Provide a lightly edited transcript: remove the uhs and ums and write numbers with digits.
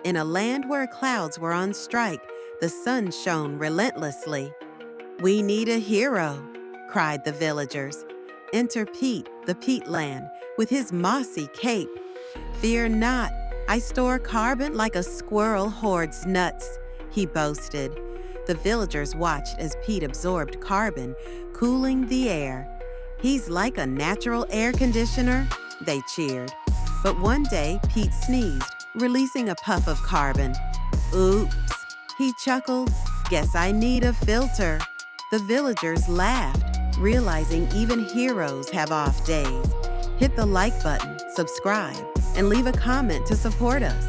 In a land where clouds were on strike, the sun shone relentlessly. "We need a hero," cried the villagers. Enter Pete, the Peatland, with his mossy cape. "Fear not, I store carbon like a squirrel hoards nuts," he boasted. The villagers watched as Pete absorbed carbon, cooling the air. "He's like a natural air conditioner," they cheered. But one day, Pete sneezed, releasing a puff of carbon. "Oops," he chuckled. "Guess I need a filter." The villagers laughed, realizing even heroes have off days. Hit the like button, subscribe, and leave a comment to support us.